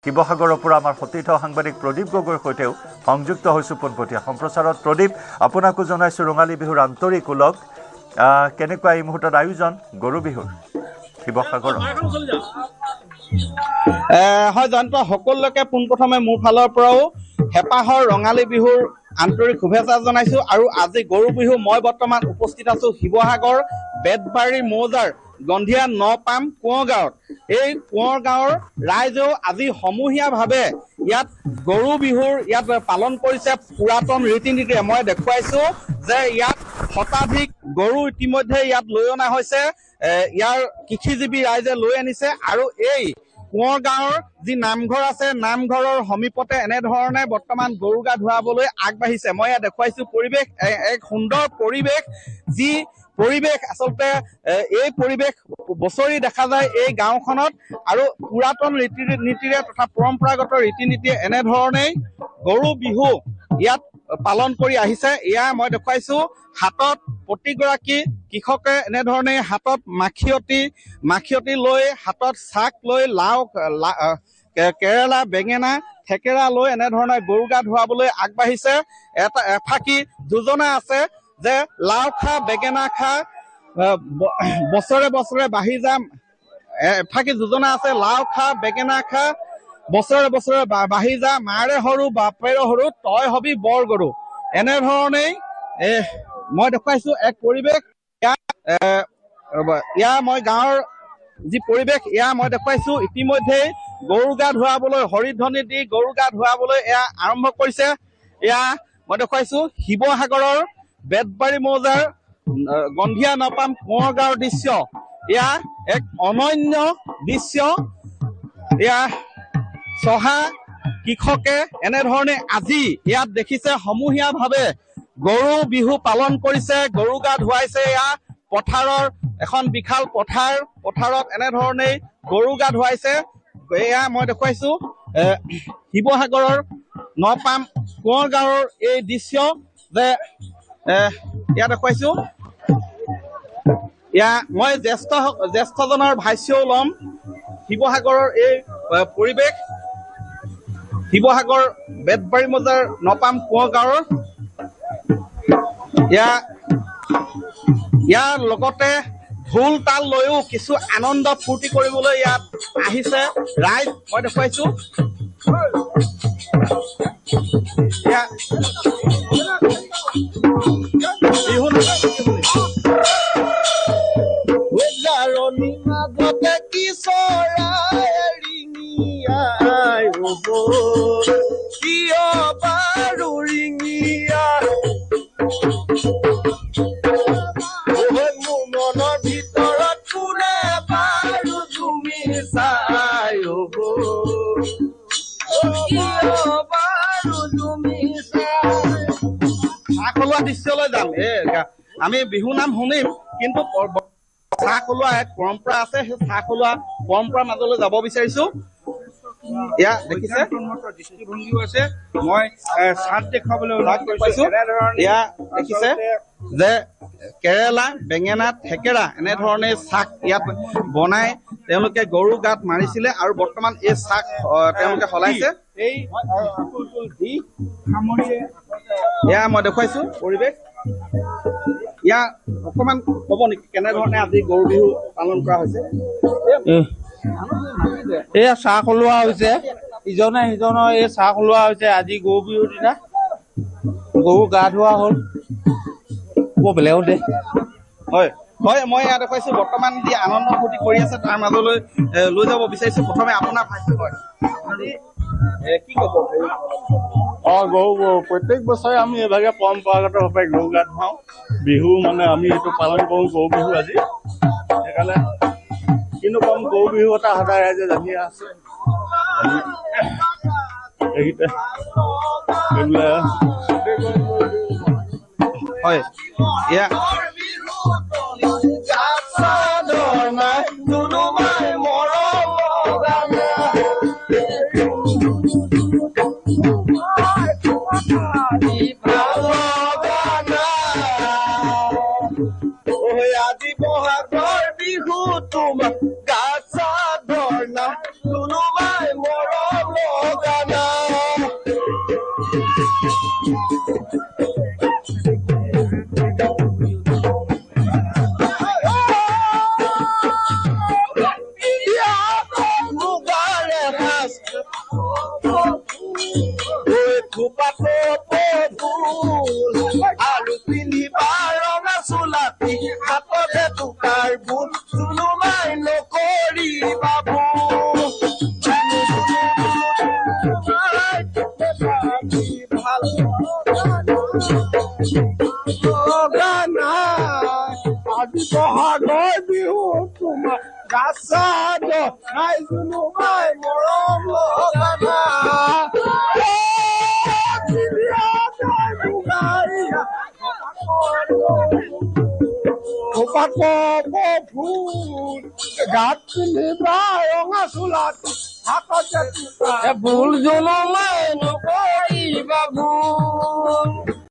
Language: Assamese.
শিৱসাগৰৰ পৰা আমাৰ সতীৰ্থ সাংবাদিক প্ৰদীপ গগৈৰ সৈতেও সংযুক্ত হৈছোঁ পোনপটীয়া সম্প্ৰচাৰত। প্ৰদীপ, আপোনাকো জনাইছোঁ ৰঙালী বিহুৰ আন্তৰিক ওলগ। কেনেকুৱা এই মুহূৰ্তত আয়োজন গৰু বিহুৰ শিৱসাগৰত? হয় জয়ন্ত, সকলোকে পোনপ্ৰথমে মোৰ ফালৰ পৰাও হেঁপাহৰ ৰঙালী বিহুৰ আন্তৰিক শুভেচ্ছা জনাইছোঁ। আৰু আজি গৰু বিহু মই বৰ্তমান উপস্থিত আছোঁ শিৱসাগৰ বেতবাৰী মৌজাৰ গন্ধিয়া নপাম কোঁৱৰ গাঁৱত। এই কোঁৱৰ গাঁৱৰ ৰাইজেও আজি সমূহীয়াভাৱে ইয়াত গৰু বিহুৰ ইয়াত পালন কৰিছে পুৰাতন ৰীতি নীতিৰে। মই দেখুৱাইছোঁ যে ইয়াত শতাধিক গৰু ইতিমধ্যে ইয়াত লৈ অনা হৈছে, ইয়াৰ কৃষিজীৱী ৰাইজে লৈ আনিছে। আৰু এই কোঁৱৰ গাঁৱৰ যি নামঘৰ আছে, নামঘৰৰ সমীপতে এনেধৰণে বৰ্তমান গৰু গা ধুৱাবলৈ আগবাঢ়িছে। মই ইয়াত দেখুৱাইছোঁ পৰিৱেশ, এক সুন্দৰ পৰিৱেশ। যি পৰিৱেশ আচলতে এই পৰিৱেশ বছৰি দেখা যায় এই গাঁওখনত। আৰু পুৰাতন ৰীতি নীতিৰে তথা পৰম্পৰাগত ৰীতি নীতিৰে এনেধৰণেই গৰু বিহু ইয়াত পালন কৰি আহিছে। এয়া মই দেখুৱাইছোঁ হাতত প্ৰতিগৰাকী কৃষকে এনেধৰণে হাতত মাখিয়তী লৈ, হাতত চাক লৈ, লাও কেৰেলা, বেঙেনা, থেকেৰা লৈ এনেধৰণে গৰু গা ধুৱাবলৈ আগবাঢ়িছে। এফাকি যোজনা আছে যে লাও খা বেঙেনা খা বছৰে বছৰে বাঢ়ি যাম। এফাকি যোজনা আছে লাও খা বেঙেনা খা বছৰে বছৰে বাঢ়ি যা, মাৰে সৰু বাপেৰে সৰু তই হবি বৰ গৰু। এনেধৰণেই মই দেখুৱাইছোঁ এক পৰিৱেশ। ইয়াৰ মই গাঁৱৰ যি পৰিৱেশ এয়া মই দেখুৱাইছোঁ। ইতিমধ্যেই গৰু গা ধুৱাবলৈ হৰিধ্বনি দি গৰু গা ধুৱাবলৈ এয়া আৰম্ভ কৰিছে। এয়া মই দেখুৱাইছোঁ শিৱসাগৰৰ বেতবাৰী মৌজাৰ গন্ধিয়া নপাম কোঁৱৰ গাঁৱৰ দৃশ্য। এয়া এক অনন্য দৃশ্য। এয়া চহা কৃষকে এনেধৰণে আজি ইয়াত দেখিছে সমূহীয়াভাৱে গৰু বিহু পালন কৰিছে, গৰু গা ধুৱাইছে। এয়া পথাৰৰ এখন বিশাল পথাৰত এনেধৰণেই গৰু গা ধুৱাইছে। এয়া মই দেখুৱাইছোঁ শিৱসাগৰৰ নপাম কোঁৱৰ গাঁৱৰ এই দৃশ্য যে এয়া দেখুৱাইছোঁ। এয়া মই জ্যেষ্ঠজনৰ ভাষ্যও ল'ম। শিৱসাগৰৰ এই পৰিৱেশ, শিৱসাগৰ বেতবাৰী মৌজাৰ নপাম কোঁৱৰ গাঁৱৰ। ইয়াৰ লগতে ঢোল তাল লৈও কিছু আনন্দ ফূৰ্তি কৰিবলৈ ইয়াত আহিছে ৰাইজ। মই দেখুৱাইছোঁ মাজতে কি চৰাই ৰিঙিয়াই কিয় বাৰু ৰিঙিয়া মনৰ ভিতৰত কোনে বাৰু তুমি চাই চাহ খোলোৱা দৃশ্যলৈ যাম। আমি বিহু নাম শুনিম, কিন্তু চাহ খোলোৱা এক পৰম্পৰা আছে। সেই চাহ খোলোৱা পৰম্পৰাৰ মাজলৈ যাব বিচাৰিছোঁ। এয়া দেখিছে দৃষ্টিভংগীও আছে। মই চাহ দেখুৱাবলৈ পাইছোঁ। এয়া দেখিছে যে কেৰেলা, বেঙেনা, থেকেৰা এনেধৰণে চাক ইয়াত বনাই তেওঁলোকে গৰু গাত মাৰিছিলে। আৰু বৰ্তমান এই চাক তেওঁলোকে সলাইছে। এয়া মই দেখুৱাইছোঁ পৰিৱেশ। ইয়াৰ অকণমান ক'ব নেকি কেনেধৰণে আজি গৰু বিহু পালন কৰা হৈছে? এয়া চাহ খলোৱা হৈছে, ইজনে সিজনৰ এই চাহ খলোৱা হৈছে। আজি গৰু বিহুৰ দিনা গৰু গা ধোৱা হ'ল। বেলেগো দে হয় হয়, মই ইয়াত দেখুৱাইছোঁ বৰ্তমান যি আনন্দ ফূৰ্তি কৰি আছে তাৰ মাজলৈ লৈ যাব বিচাৰিছোঁ। প্ৰথমে আপোনাৰ ভাষ্য হয়, কি ক'ব? গৰু প্ৰত্যেক বছৰে আমি এইভাগে পৰম্পৰাগতভাৱে গৰু গা ধুৱাওঁ। বিহু মানে আমি এইটো পালন কৰোঁ গৰু বিহু আজি। সেইকাৰণে কিন্তু কম গৰু বিহু এটা সদায় ৰাইজে জানি আছে। হয়, এয়া আজি বহাগৰ বিহু তোমাৰ গা চা ধৰ্ণা কোনোবাই মৰম আৰু পিন্ধিবা ৰঙা চোলাতি হাততে টুকাৰ বুট চুনুমাই নকৰিবা আজি বহাগৰ বিহু তোমাৰ গাছা নাই চুনুমাই মৰম লগানা ফুল গাত পিন্ধিবা ৰঙা চোলাত হাততে ভুল জনমাই নকৰিবা ভুল